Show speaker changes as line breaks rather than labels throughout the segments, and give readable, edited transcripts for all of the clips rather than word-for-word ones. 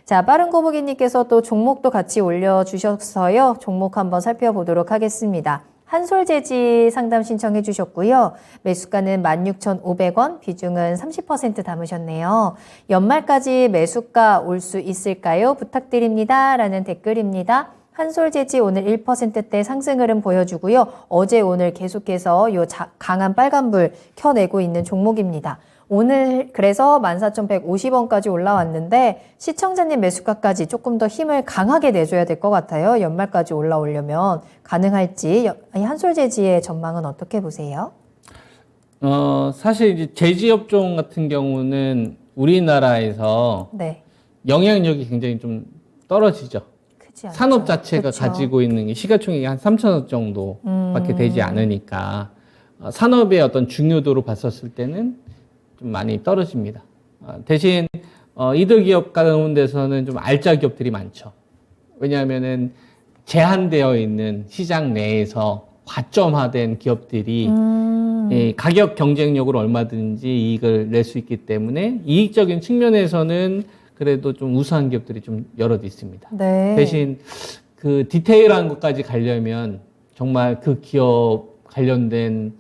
자, 빠른 거북이님께서 또 종목도 같이 올려주셔서요. 종목 한번 살펴보도록 하겠습니다. 한솔재지 상담 신청해 주셨고요. 매수가는 16,500원, 비중은 30% 담으셨네요. 연말까지 매수가 올 수 있을까요? 부탁드립니다. 라는 댓글입니다. 한솔재지 오늘 1%대 상승 흐름 보여주고요. 어제 오늘 계속해서 요 강한 빨간불 켜내고 있는 종목입니다. 오늘 그래서 14,150원까지 올라왔는데 시청자님 매수가까지 조금 더 힘을 강하게 내줘야 될 것 같아요. 연말까지 올라오려면 가능할지 한솔재지의 전망은 어떻게 보세요?
사실 이제 제지업종 같은 경우는 우리나라에서
네.
영향력이 굉장히 좀 떨어지죠.
크지 않죠.
산업 자체가
그쵸.
가지고 있는 게 시가총액이 한 3천억 정도밖에 되지 않으니까 산업의 어떤 중요도로 봤었을 때는 좀 많이 떨어집니다. 대신 이들 기업 가운데서는 좀 알짜 기업들이 많죠. 왜냐하면은 제한되어 있는 시장 내에서 과점화된 기업들이 가격 경쟁력으로 얼마든지 이익을 낼 수 있기 때문에 이익적인 측면에서는 그래도 좀 우수한 기업들이 좀 여럿 있습니다.
네.
대신 그 디테일한 것까지 가려면 정말 그 기업 관련된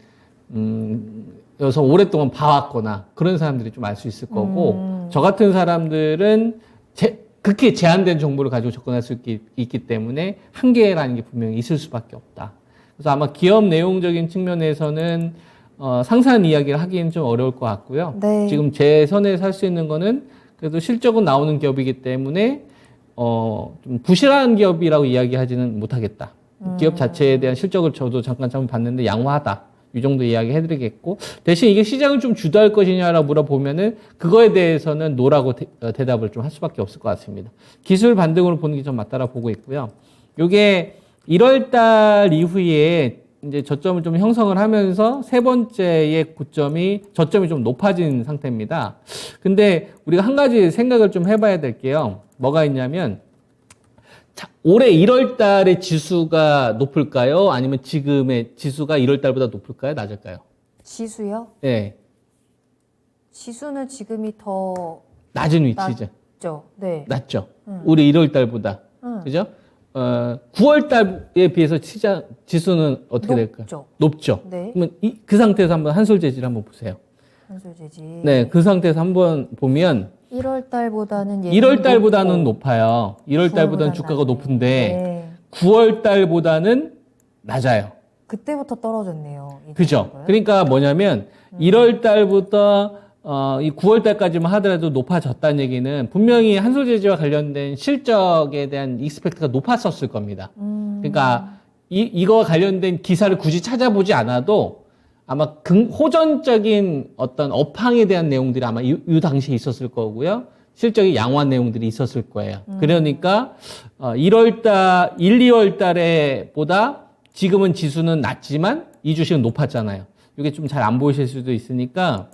여기서 오랫동안 봐왔거나 그런 사람들이 좀 알 수 있을 거고 저 같은 사람들은 극히 제한된 정보를 가지고 접근할 수 있기 때문에 한계라는 게 분명히 있을 수밖에 없다. 그래서 아마 기업 내용적인 측면에서는 상세한 이야기를 하기는 좀 어려울 것 같고요.
네.
지금 제 선에 살 수 있는 거는 그래도 실적은 나오는 기업이기 때문에 좀 부실한 기업이라고 이야기하지는 못하겠다. 기업 자체에 대한 실적을 저도 잠깐 봤는데 양호하다. 이 정도 이야기 해드리겠고, 대신 이게 시장을 좀 주도할 것이냐라고 물어보면은 그거에 대해서는 노라고 대답을 좀 할 수밖에 없을 것 같습니다. 기술 반등으로 보는 게 좀 맞다라 보고 있고요. 요게 1월 달 이후에 이제 저점을 좀 형성을 하면서 세 번째의 저점이 좀 높아진 상태입니다. 근데 우리가 한 가지 생각을 좀 해봐야 될 게요. 뭐가 있냐면, 올해 1월 달에 지수가 높을까요? 아니면 지금의 지수가 1월 달보다 높을까요? 낮을까요?
지수요?
네.
지수는 지금이 더
낮은 위치죠.
낮죠. 네.
낮죠. 올해 1월 달보다. 그죠? 9월 달에 비해서 지수는 어떻게 될까요? 높죠.
네.
그러면 그 상태에서 한번 한솔재지를 한번 보세요.
한솔재지.
네. 그 상태에서 한번 보면
1월 달보다는
1월 달보다는 높아요. 1월 달보다는 주가가 높은데
네.
9월 달보다는 낮아요.
그때부터 떨어졌네요.
그죠? 그러니까 뭐냐면 1월 달부터 이 9월 달까지만 하더라도 높아졌다는 얘기는 분명히 한솔재지와 관련된 실적에 대한 익스펙트가 높았었을 겁니다. 그러니까 이거와 관련된 기사를 굳이 찾아보지 않아도 아마 호전적인 어떤 업황에 대한 내용들이 아마 이 당시에 있었을 거고요. 실적이 양호한 내용들이 있었을 거예요. 그러니까 1월 달, 1, 2월 달에 보다 지금은 지수는 낮지만 이 주식은 높았잖아요. 이게 좀 잘 안 보이실 수도 있으니까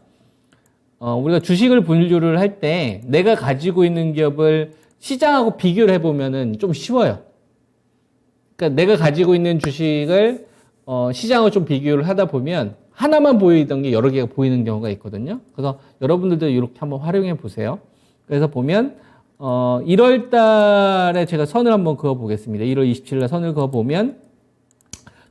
우리가 주식을 분류를 할 때 내가 가지고 있는 기업을 시장하고 비교를 해보면은 좀 쉬워요. 그러니까 내가 가지고 있는 주식을 시장하고 좀 비교를 하다 보면 하나만 보이던 게 여러 개가 보이는 경우가 있거든요. 그래서 여러분들도 이렇게 한번 활용해 보세요. 그래서 보면 1월 달에 제가 선을 한번 그어 보겠습니다. 1월 27일에 선을 그어 보면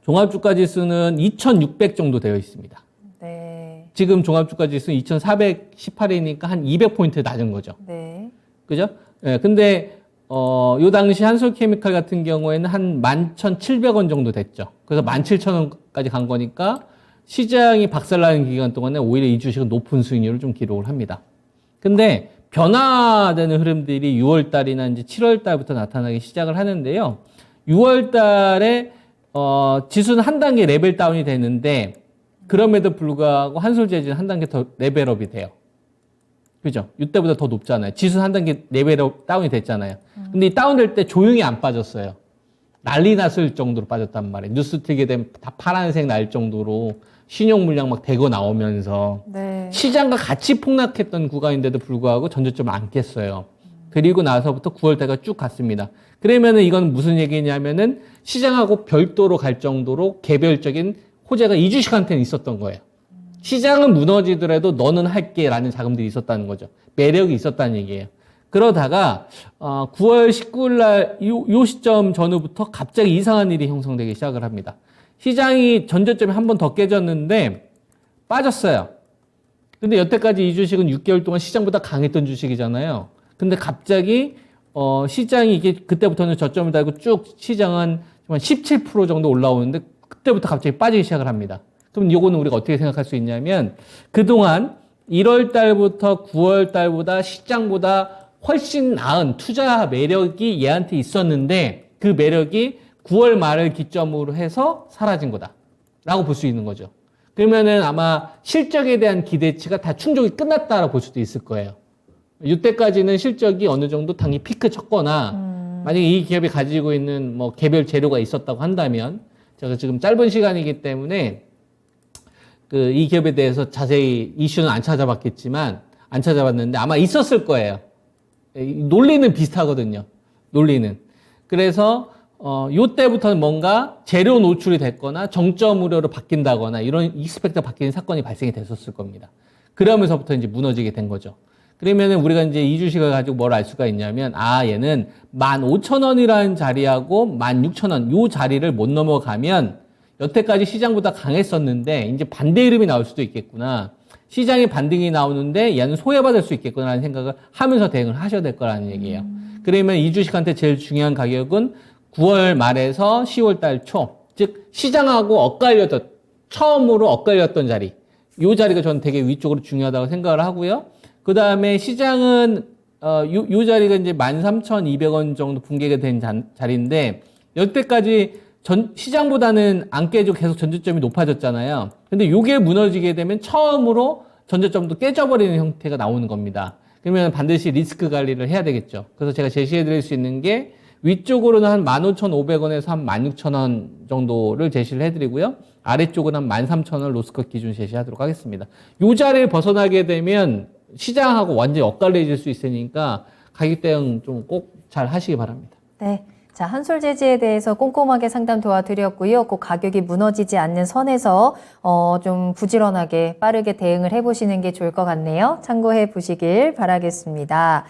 종합주가 지수는 2,600 정도 되어 있습니다.
네.
지금 종합주가 지수는 2,418이니까 한 200포인트 낮은 거죠.
네.
그죠? 예, 근데 요 당시 한솔케미칼 같은 경우에는 한 11,700원 정도 됐죠. 그래서 17,000원까지 간 거니까 시장이 박살나는 기간 동안에 오히려 이 주식은 높은 수익률을 좀 기록을 합니다. 근데 변화되는 흐름들이 6월 달이나 이제 7월 달부터 나타나기 시작을 하는데요. 6월 달에 지수는 한 단계 레벨 다운이 되는데 그럼에도 불구하고 한솔재지는 한 단계 더 레벨업이 돼요. 그죠? 이때보다 더 높잖아요. 지수는 한 단계 레벨업 다운이 됐잖아요. 근데 이 다운될 때 조용히 안 빠졌어요. 난리 났을 정도로 빠졌단 말이에요. 뉴스 틀게 되면 다 파란색 날 정도로 신용 물량 막 대거 나오면서
네.
시장과 같이 폭락했던 구간인데도 불구하고 전저점을 안 깼어요. 그리고 나서부터 9월 달가 쭉 갔습니다. 그러면은 이건 무슨 얘기냐면은 시장하고 별도로 갈 정도로 개별적인 호재가 이 주식한테는 있었던 거예요. 시장은 무너지더라도 너는 할게 라는 자금들이 있었다는 거죠. 매력이 있었다는 얘기예요. 그러다가 9월 19일 날 요 시점 전후부터 갑자기 이상한 일이 형성되기 시작을 합니다. 시장이 전저점이 한 번 더 깨졌는데 빠졌어요. 근데 여태까지 이 주식은 6개월 동안 시장보다 강했던 주식이잖아요. 근데 갑자기 시장이 이게 그때부터는 저점을 달고 쭉 시장은 17% 정도 올라오는데 그때부터 갑자기 빠지기 시작을 합니다. 그럼 요거는 우리가 어떻게 생각할 수 있냐면 그동안 1월 달부터 9월 달보다 시장보다 훨씬 나은 투자 매력이 얘한테 있었는데 그 매력이 9월 말을 기점으로 해서 사라진 거다라고 볼 수 있는 거죠. 그러면은 아마 실적에 대한 기대치가 다 충족이 끝났다라고 볼 수도 있을 거예요. 이때까지는 실적이 어느 정도 당연히 피크 쳤거나 만약에 이 기업이 가지고 있는 뭐 개별 재료가 있었다고 한다면 제가 지금 짧은 시간이기 때문에 이 기업에 대해서 자세히 이슈는 안 찾아봤는데 아마 있었을 거예요. 논리는 비슷하거든요. 논리는. 그래서 요때부터는 뭔가 재료 노출이 됐거나 정점 우려로 바뀐다거나 이런 익스펙트가 바뀌는 사건이 발생이 됐었을 겁니다. 그러면서부터 이제 무너지게 된 거죠. 그러면은 우리가 이제 이 주식을 가지고 뭘 알 수가 있냐면 얘는 15,000원이라는 자리하고 16,000원 요 자리를 못 넘어가면 여태까지 시장보다 강했었는데 이제 반대 흐름이 나올 수도 있겠구나. 시장의 반등이 나오는데 얘는 소외받을 수 있겠구나라는 생각을 하면서 대응을 하셔야 될 거라는 얘기예요. 그러면 이 주식한테 제일 중요한 가격은 9월 말에서 10월 달 초, 즉 시장하고 처음으로 엇갈렸던 자리. 이 자리가 저는 되게 위쪽으로 중요하다고 생각을 하고요. 그 다음에 시장은 요 자리가 이제 13,200원 정도 붕괴가 된 자리인데 여태까지 시장보다는 안 깨지고 계속 전저점이 높아졌잖아요. 근데 요게 무너지게 되면 처음으로 전저점도 깨져버리는 형태가 나오는 겁니다. 그러면 반드시 리스크 관리를 해야 되겠죠. 그래서 제가 제시해 드릴 수 있는 게 위쪽으로는 한 15,500원에서 한 16,000원 정도를 제시를 해드리고요. 아래쪽은 한 13,000원 로스컷 기준 제시하도록 하겠습니다. 요 자리를 벗어나게 되면 시장하고 완전히 엇갈려질 수 있으니까 가격 대응 좀 꼭 잘 하시기 바랍니다.
네. 자, 한솔재지에 대해서 꼼꼼하게 상담 도와드렸고요. 꼭 가격이 무너지지 않는 선에서 좀 부지런하게 빠르게 대응을 해보시는 게 좋을 것 같네요. 참고해 보시길 바라겠습니다.